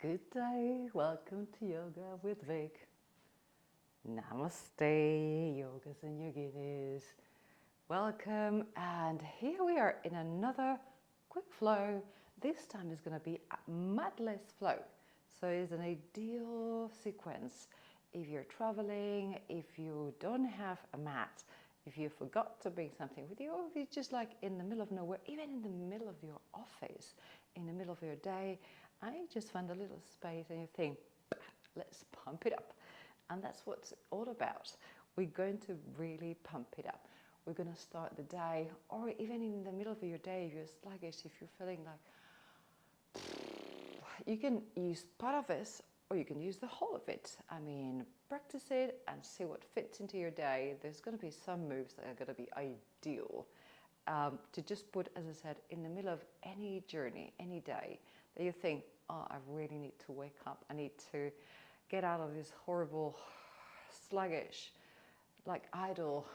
Good day, welcome to Yoga with Vic. Namaste, yogas and yoginis. Welcome, and here we are in another quick flow. This time is going to be a matless flow, so it's an ideal sequence if you're traveling, if you don't have a mat, if you forgot to bring something with you, or if you're just like in the middle of nowhere, even in the middle of your office, in the middle of your day, I just find a little space and you think, let's pump it up. And that's what it's all about. We're going to really pump it up. We're going to start the day, or even in the middle of your day, if you're sluggish, if you're feeling like, you can use part of this, or you can use the whole of it. I mean, practice it and see what fits into your day. There's going to be some moves that are going to be ideal to just put, as I said, in the middle of any journey, any day, that you think, oh, I really need to wake up. I need to get out of this horrible, sluggish, like idle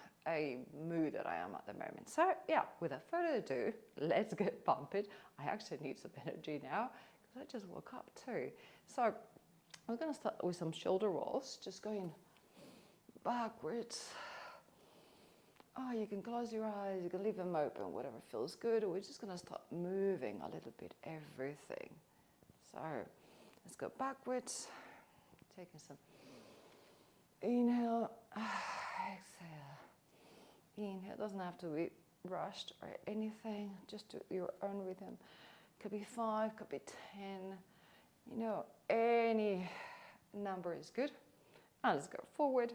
mood that I am at the moment. So yeah, without further ado, let's get pumping. I actually need some energy now because I just woke up too. So we're going to start with some shoulder rolls, just going backwards. Oh, you can close your eyes, you can leave them open, whatever feels good. We're just going to start moving a little bit everything. So let's go backwards, taking some inhale, exhale. Inhale, doesn't have to be rushed or anything, just do your own rhythm. Could be 5, could be 10, you know, any number is good. And let's go forward.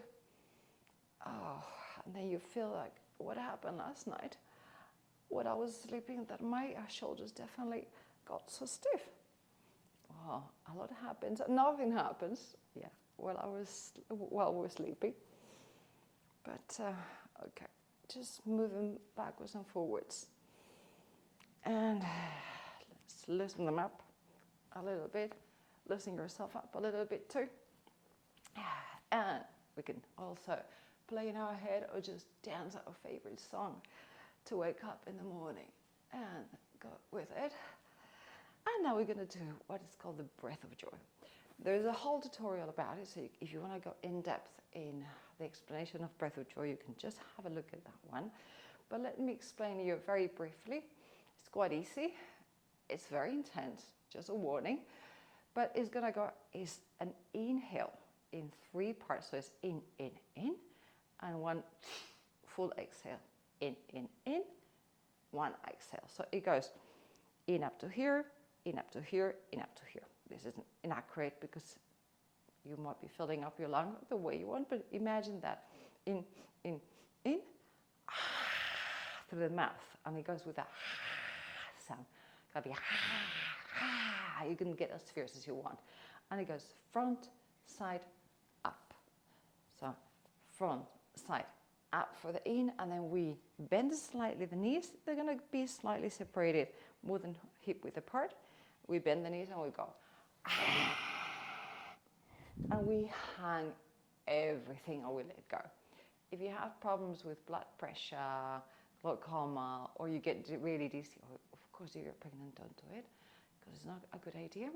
Oh, and then you feel like, what happened last night when I was sleeping, that my shoulders definitely got so stiff. Oh, a lot happens, nothing happens, yeah, while we're sleeping. But, okay, just moving backwards and forwards. And let's loosen them up a little bit, loosen yourself up a little bit too. And we can also play in our head or just dance our favorite song to wake up in the morning and go with it. And now we're going to do what is called the breath of joy. There's a whole tutorial about it, so if you want to go in depth in the explanation of breath of joy, you can just have a look at that one. But let me explain to you very briefly. It's quite easy. It's very intense, just a warning. But it's going to go, is an inhale in 3 parts. So it's in, and 1 full exhale. In, 1 exhale. So it goes in up to here, in up to here, in up to here. This isn't inaccurate because you might be filling up your lung the way you want, but imagine that in, through the mouth, and it goes with a sound. Gotta be you can get as fierce as you want, and it goes front, side, up. So front, side, up for the in, and then we bend slightly the knees. They're going to be slightly separated, more than hip width apart. We bend the knees and we go. And we hang everything and we let go. If you have problems with blood pressure, glaucoma, or you get really dizzy, or of course if you're pregnant, don't do it, because it's not a good idea,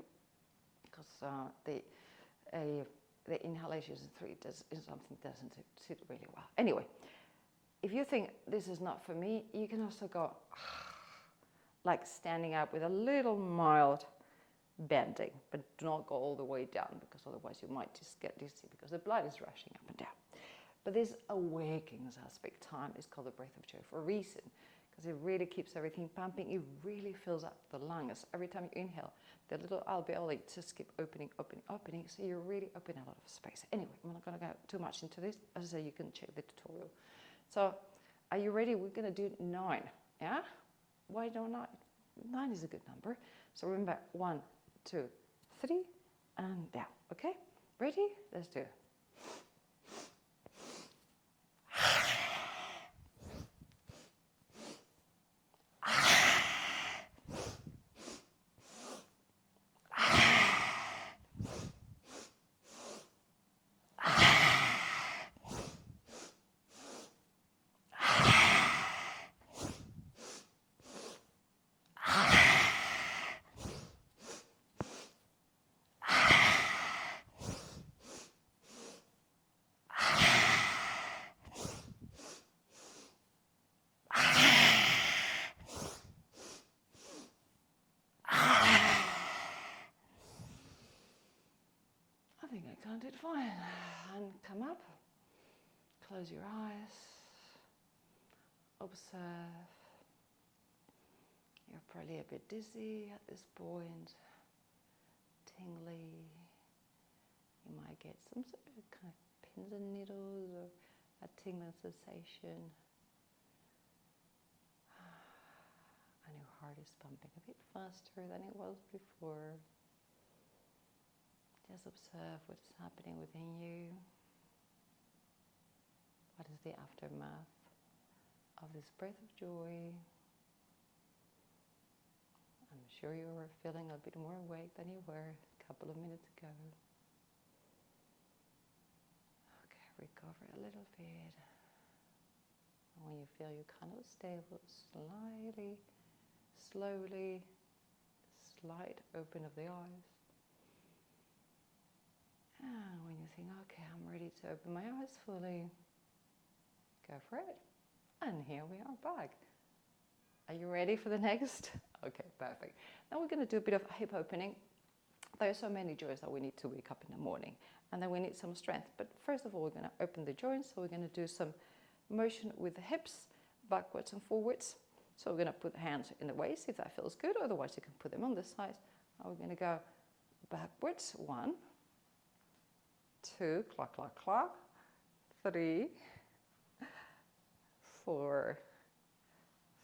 because the inhalation is something that doesn't sit really well. Anyway, if you think this is not for me, you can also go like standing up with a little mild bending, but do not go all the way down, because otherwise you might just get dizzy because the blood is rushing up and down. But this awakens us big time. It's called the breath of joy for a reason, because it really keeps everything pumping. It really fills up the lungs. Every time you inhale, the little alveoli just keep opening, so you really open a lot of space. Anyway, I'm not going to go too much into this. As I say, you can check the tutorial. So, are you ready? We're going to do 9, yeah? Why don't 9? 9 is a good number. So remember, 1, 2, 3, and down. Okay? Ready? Let's do it. can't do it, fine. And come up, close your eyes, observe. You're probably a bit dizzy at this point, tingly. You might get some sort of kind of pins and needles or a tingling sensation. And your heart is pumping a bit faster than it was before. Just observe what's happening within you. What is the aftermath of this breath of joy? I'm sure you are feeling a bit more awake than you were a couple of minutes ago. Okay, recover a little bit. And when you feel you're kind of stable, slowly, slight open of the eyes. And when you think, okay, I'm ready to open my eyes fully, go for it. And here we are back. Are you ready for the next? Okay, perfect. Now we're going to do a bit of hip opening. There are so many joints that we need to wake up in the morning. And then we need some strength. But first of all, we're going to open the joints. So we're going to do some motion with the hips, backwards and forwards. So we're going to put hands in the waist if that feels good. Otherwise, you can put them on the sides. And we're going to go backwards. 1, 2, clock, clock, clock. 3, 4,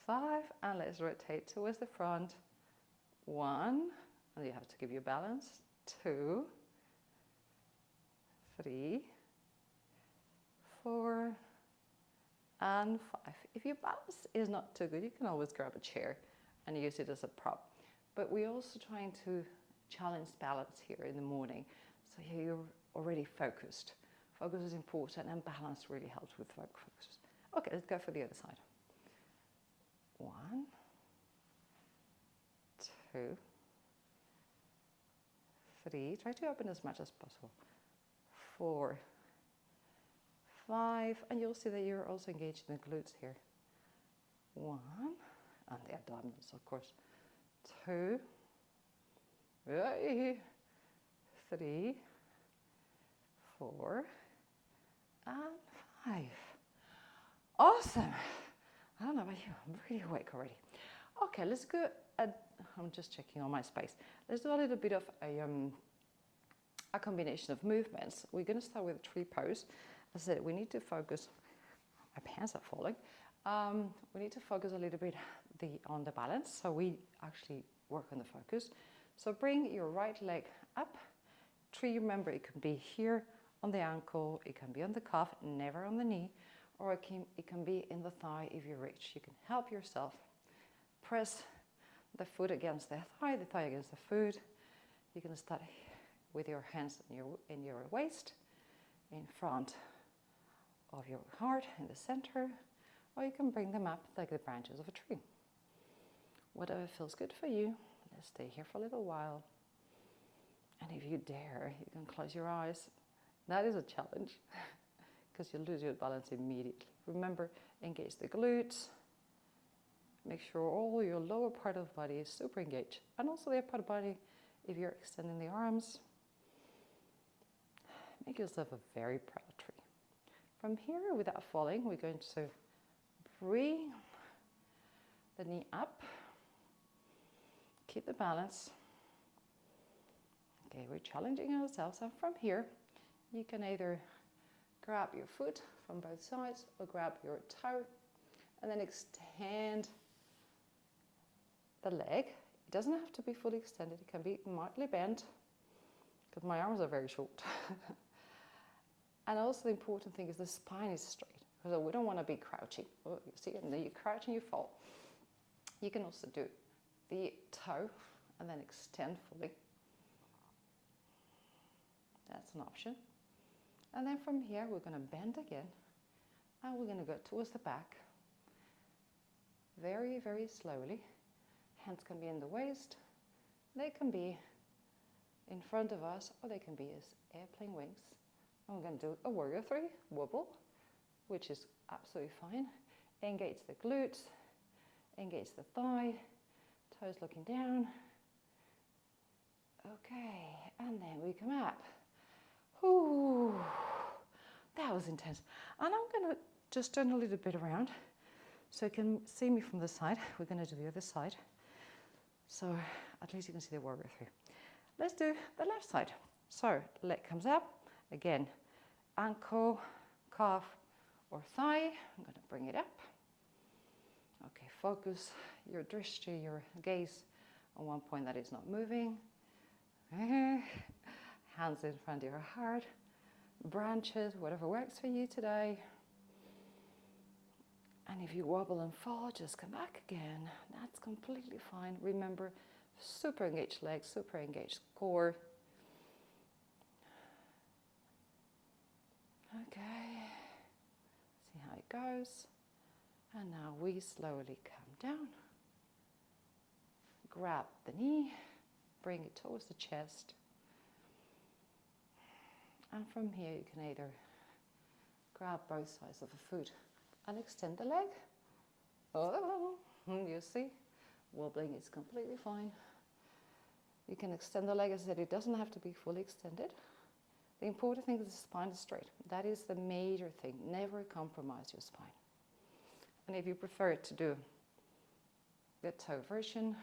5, and let's rotate towards the front. 1, and you have to give your balance. 2, 3, 4, and 5. If your balance is not too good, you can always grab a chair and use it as a prop. But we're also trying to challenge balance here in the morning. So here you're already focused. Focus is important, and balance really helps with focus. Okay, let's go for the other side. 1, 2, 3. Try to open as much as possible. 4, 5, and you'll see that you're also engaged in the glutes here. 1, and the abdominals, of course. 2, 3, 4, and 5. Awesome. I don't know about you, I'm pretty awake already. Okay, let's go, I'm just checking on my space. Let's do a little bit of a combination of movements. We're going to start with a tree pose. As I said, we need to focus, my pants are falling. We need to focus a little bit on the balance, so we actually work on the focus. So bring your right leg up. Tree, remember, it can be here on the ankle, it can be on the calf, never on the knee, or it can be in the thigh if you reach. You can help yourself. Press the foot against the thigh against the foot. You can start with your hands in your waist, in front of your heart, in the center, or you can bring them up like the branches of a tree. Whatever feels good for you. Let's stay here for a little while. And if you dare, you can close your eyes. That is a challenge because you lose your balance immediately. Remember, engage the glutes. Make sure all your lower part of the body is super engaged. And also the upper part of the body, if you're extending the arms, make yourself a very proud tree. From here, without falling, we're going to bring the knee up. Keep the balance. Okay, we're challenging ourselves. And from here, you can either grab your foot from both sides or grab your toe and then extend the leg. It doesn't have to be fully extended. It can be mildly bent because my arms are very short. And also the important thing is the spine is straight. So we don't want to be crouching. Oh, you see, and then you crouch and you fall. You can also do the toe and then extend fully. That's an option. And then from here, we're going to bend again. And we're going to go towards the back. Very, very slowly. Hands can be in the waist. They can be in front of us, or they can be as airplane wings. And we're going to do a warrior 3, wobble, which is absolutely fine. Engage the glutes, engage the thigh, toes looking down. Okay, and then we come up. Ooh, that was intense. And I'm going to just turn a little bit around so you can see me from the side. We're going to do the other side. So at least you can see the warrior three. Let's do the left side. So leg comes up. Again, ankle, calf, or thigh. I'm going to bring it up. Okay, focus your drishti, your gaze on one point that is not moving. Hands in front of your heart. Branches, whatever works for you today. And if you wobble and fall, just come back again. That's completely fine. Remember, super engaged legs, super engaged core. Okay, see how it goes. And now we slowly come down. Grab the knee, bring it towards the chest. And from here you can either grab both sides of the foot and extend the leg. Oh, you see, wobbling is completely fine. You can extend the leg. As I said, it doesn't have to be fully extended. The important thing is the spine is straight. That is the major thing. Never compromise your spine. And if you prefer to do the toe version,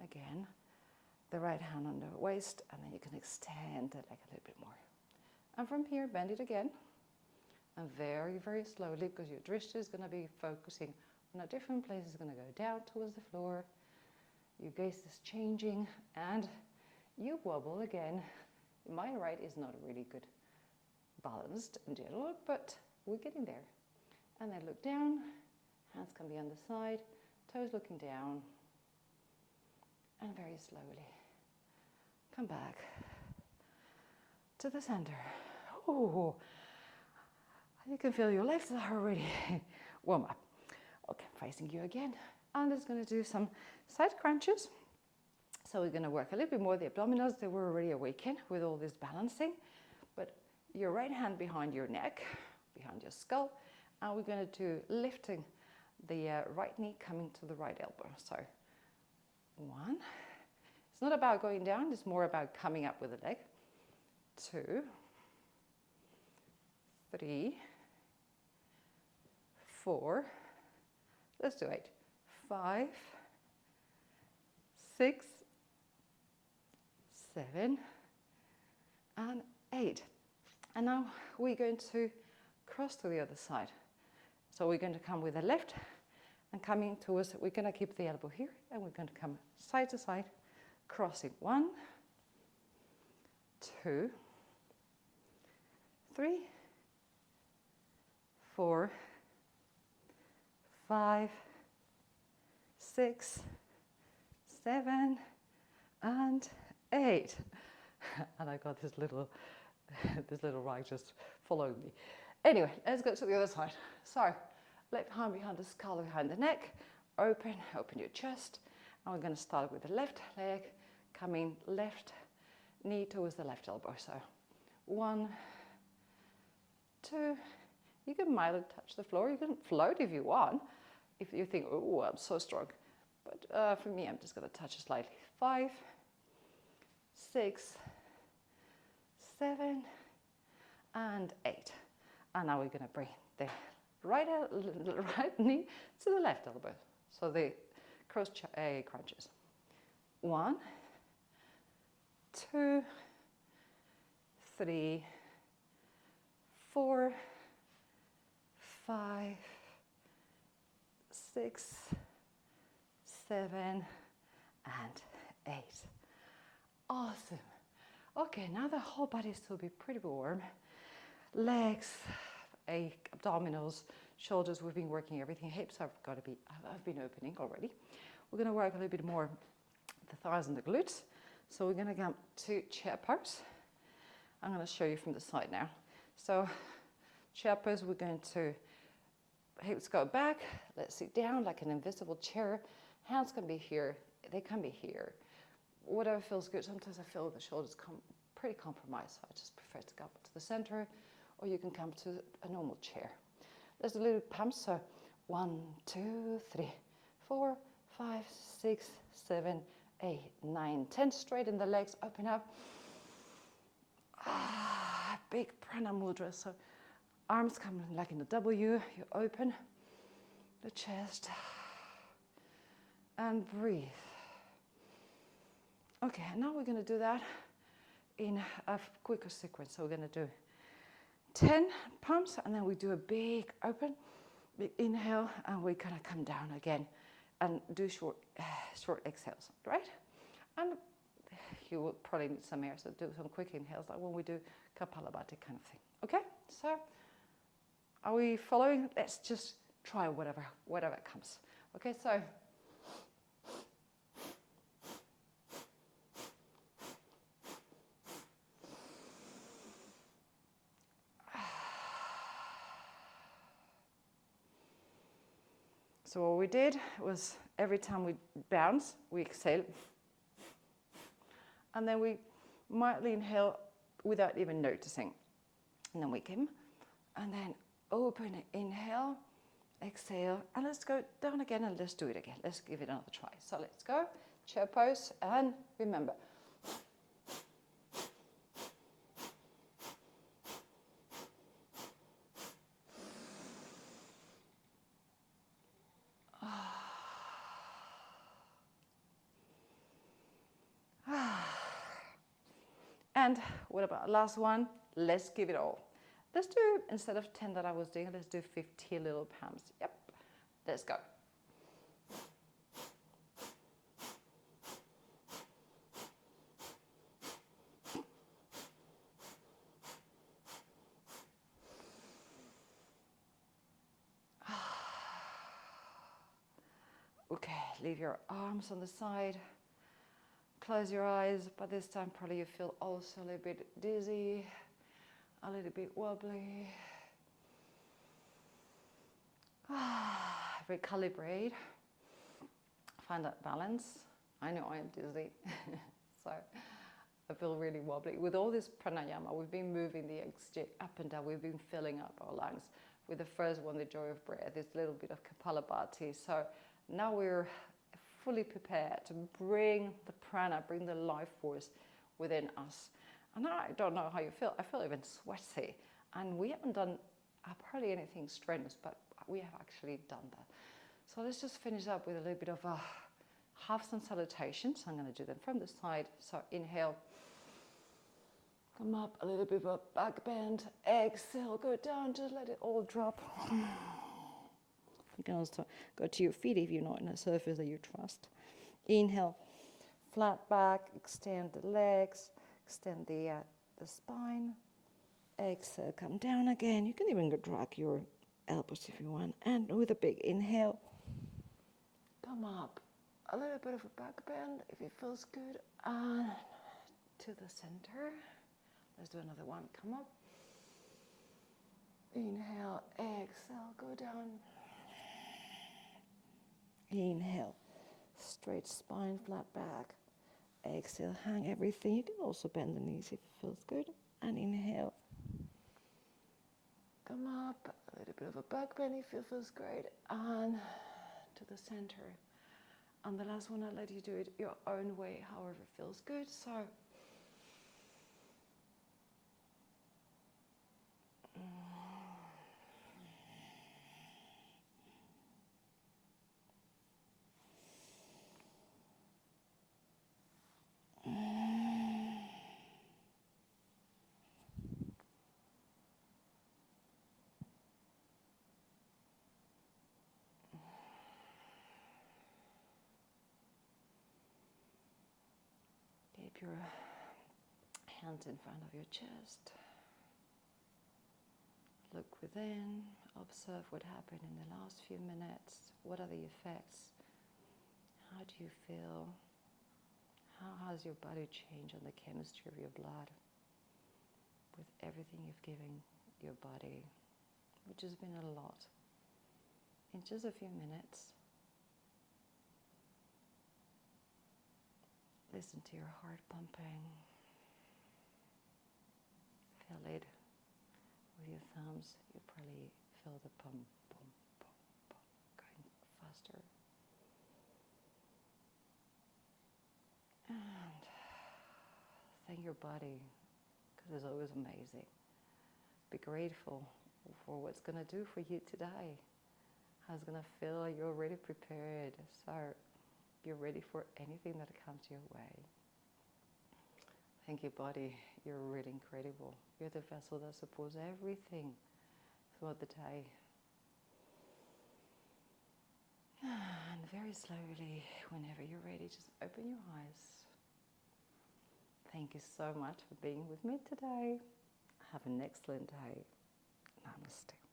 again, the right hand on the waist, and then you can extend the leg a little bit more. And from here, bend it again. And very, very slowly, because your drishti is going to be focusing on a different place. It's going to go down towards the floor. Your gaze is changing, and you wobble again. My right is not really good balanced in general, but we're getting there. And then look down. Hands can be on the side. Toes looking down. And very slowly come back to the center. Oh, you can feel your legs are already warm up. Okay, facing you again. I'm just going to do some side crunches. So we're going to work a little bit more the abdominals. They were already awakened with all this balancing. But your right hand behind your neck, behind your skull. And we're going to do lifting the right knee coming to the right elbow. So 1. It's not about going down. It's more about coming up with the leg. 2, 3, 4. Let's do 8. 5, 6, 7, and 8. And now we're going to cross to the other side. So we're going to come with the left and coming towards, we're going to keep the elbow here and we're going to come side to side, crossing 1, 2, 3, 4, 5, 6, 7, and 8. And I got this little rag just following me. Anyway, let's go to the other side. So, left hand behind the skull, behind the neck. Open your chest. And we're going to start with the left leg, coming left knee towards the left elbow. So, 1, 2. You can mildly touch the floor. You can float if you want. If you think, oh, I'm so strong. But for me, I'm just going to touch it slightly. 5, 6, 7, and 8. And now we're going to bring the right knee to the left elbow. So the cross crunches. 1, 2, 3, 4, 5, 6, 7, and 8. Awesome. Okay, now the whole body is still be pretty warm. Legs, abdominals, shoulders, we've been working everything. Hips have I've been opening already. We're going to work a little bit more the thighs and the glutes. So we're going to come to chair pose. I'm going to show you from the side now. So chair pose, we're going to hips go back. Let's sit down like an invisible chair. Hands can be here. They can be here. Whatever feels good. Sometimes I feel the shoulders pretty compromised, so I just prefer to come to the center, or you can come to a normal chair. Let's do a little pump. So 1, 2, 3, 4, 5, 6, 7, 8, 9, 10. Straighten the legs, open up. Big prana mudra. So arms come like in a W. You open the chest and breathe. Okay, now we're going to do that in a quicker sequence. So we're going to do 10 pumps, and then we do a big open, big inhale, and we're going to come down again and do short exhales, right? And you will probably need some air, so do some quick inhales, like when we do Kapalabhati kind of thing. Okay, so are we following? Let's just try whatever comes. Okay, so what we did was every time we bounce, we exhale. And then we mildly inhale without even noticing. And then we come, and then open, inhale, exhale, and let's go down again, and let's do it again. Let's give it another try. So let's go, chair pose, and remember. And what about last one? Let's give it all. Let's do, instead of 10 that I was doing, let's do 50 little pumps. Yep, let's go. Okay, leave your arms on the side. Close your eyes. By this time, probably you feel also a little bit dizzy, a little bit wobbly. Recalibrate. Find that balance. I know I am dizzy, so I feel really wobbly. With all this pranayama, we've been moving the XJ up and down. We've been filling up our lungs. With the first one, the joy of breath, this little bit of Kapalabhati. So now we're fully prepared to bring the prana, bring the life force within us. And I don't know how you feel. I feel even sweaty. And we haven't done hardly anything strenuous, but we have actually done that. So let's just finish up with a little bit of halves and salutations. I'm going to do them from the side. So inhale. Come up, a little bit of a back bend. Exhale, go down, just let it all drop. You can also go to your feet if you're not in a surface that you trust. Inhale, flat back, extend the legs, extend the spine. Exhale, come down again. You can even drag your elbows if you want. And with a big inhale, come up. A little bit of a back bend if it feels good. And to the center. Let's do another one. Come up. Inhale, exhale, go down. Inhale, straight spine, flat back. Exhale, hang everything. You can also bend the knees if it feels good. And inhale. Come up, a little bit of a back bend if it feels great. And to the center. And the last one, I'll let you do it your own way, however it feels good. So, keep your hands in front of your chest. Look within, observe what happened in the last few minutes. What are the effects? How do you feel? How has your body changed on the chemistry of your blood with everything you've given your body, which has been a lot, in just a few minutes? Listen to your heart pumping. Feel it with your thumbs. You probably feel the pump, pump, pump, pump, going faster. And thank your body, because is always amazing. Be grateful for what's going to do for you today. How it's going to feel. You're already prepared. So you're ready for anything that comes your way. Thank you, body. You're really incredible. You're the vessel that supports everything throughout the day. And very slowly, whenever you're ready, just open your eyes. Thank you so much for being with me today. Have an excellent day. Namaste.